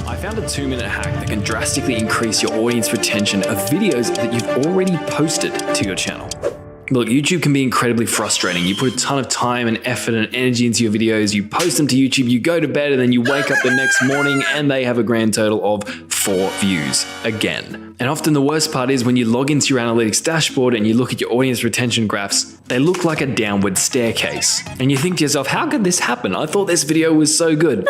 I found a 2-minute hack that can drastically increase your audience retention of videos that you've already posted to your channel. Look, YouTube can be incredibly frustrating. You put a ton of time and effort and energy into your videos, you post them to YouTube, you go to bed, and then you wake up the next morning and they have a grand total of 4 views again. And often the worst part is when you log into your analytics dashboard and you look at your audience retention graphs, they look like a downward staircase. And you think to yourself, how could this happen? I thought this video was so good.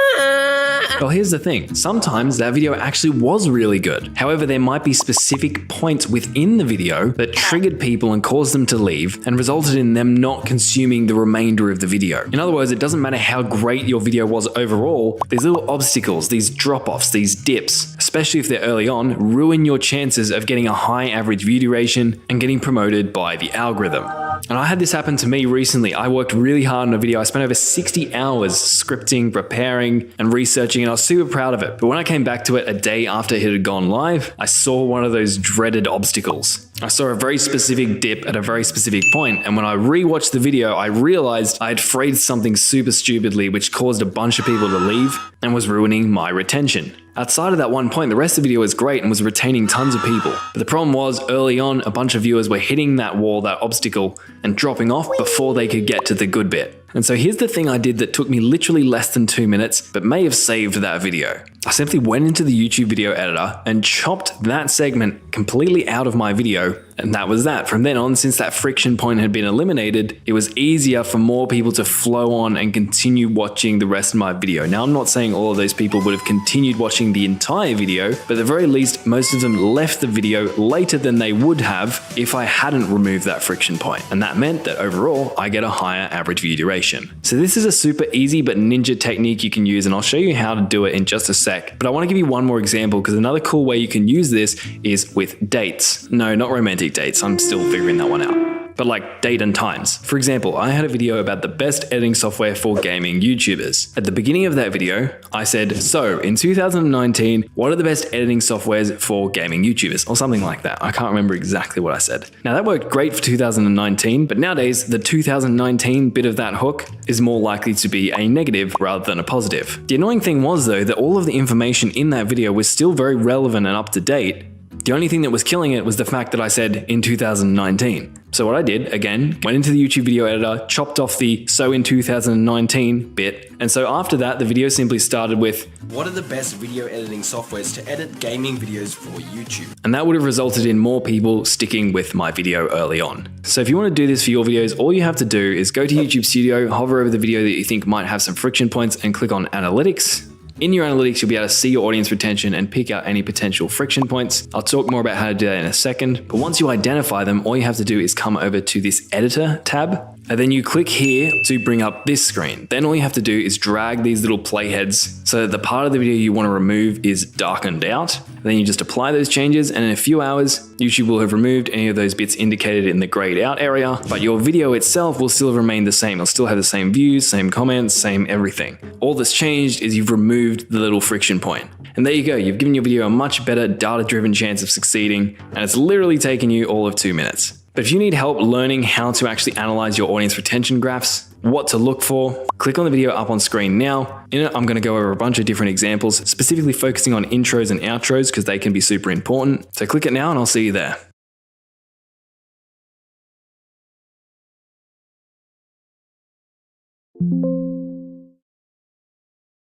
Well, here's the thing. Sometimes that video actually was really good. However, there might be specific points within the video that triggered people and caused them to leave and resulted in them not consuming the remainder of the video. In other words, it doesn't matter how great your video was overall, these little obstacles, these drop-offs, these dips, especially if they're early on, ruin your chances of getting a high average view duration and getting promoted by the algorithm. And I had this happen to me recently. I worked really hard on a video. I spent over 60 hours scripting, preparing, and researching, and I was super proud of it. But when I came back to it a day after it had gone live, I saw one of those dreaded obstacles. I saw a very specific dip at a very specific point, and when I rewatched the video, I realized I had phrased something super stupidly, which caused a bunch of people to leave and was ruining my retention. Outside of that one point, the rest of the video was great and was retaining tons of people. But the problem was, early on, a bunch of viewers were hitting that wall, that obstacle, and dropping off before they could get to the good bit. And so here's the thing I did that took me literally less than 2 minutes, but may have saved that video. I simply went into the YouTube video editor and chopped that segment completely out of my video, and that was that. From then on, since that friction point had been eliminated, it was easier for more people to flow on and continue watching the rest of my video. Now, I'm not saying all of those people would have continued watching the entire video, but at the very least, most of them left the video later than they would have if I hadn't removed that friction point. And that meant that overall, I get a higher average view duration. So this is a super easy but ninja technique you can use, and I'll show you how to do it in just a sec. But I want to give you one more example, because another cool way you can use this is with dates. No, not romantic dates. I'm still figuring that one out. But like date and times. For example, I had a video about the best editing software for gaming YouTubers. At the beginning of that video, I said, so in 2019, what are the best editing softwares for gaming YouTubers? Or something like that. I can't remember exactly what I said. Now that worked great for 2019, but nowadays the 2019 bit of that hook is more likely to be a negative rather than a positive. The annoying thing was though, that all of the information in that video was still very relevant and up to date. The only thing that was killing it was the fact that I said in 2019. So what I did, again, went into the YouTube video editor, chopped off the so in 2019 bit, and so after that, the video simply started with, what are the best video editing softwares to edit gaming videos for YouTube? And that would have resulted in more people sticking with my video early on. So if you want to do this for your videos, all you have to do is go to YouTube Studio, hover over the video that you think might have some friction points, and click on Analytics. In your analytics, you'll be able to see your audience retention and pick out any potential friction points. I'll talk more about how to do that in a second, but once you identify them, all you have to do is come over to this editor tab, and then you click here to bring up this screen. Then all you have to do is drag these little playheads so that the part of the video you want to remove is darkened out. Then you just apply those changes, and in a few hours, YouTube will have removed any of those bits indicated in the grayed out area, but your video itself will still remain the same. It'll still have the same views, same comments, same everything. All that's changed is you've removed the little friction point. And there you go, you've given your video a much better data-driven chance of succeeding, and it's literally taken you all of 2 minutes. But if you need help learning how to actually analyze your audience retention graphs, what to look for, click on the video up on screen now. In it, I'm going to go over a bunch of different examples, specifically focusing on intros and outros because they can be super important. So click it now and I'll see you there.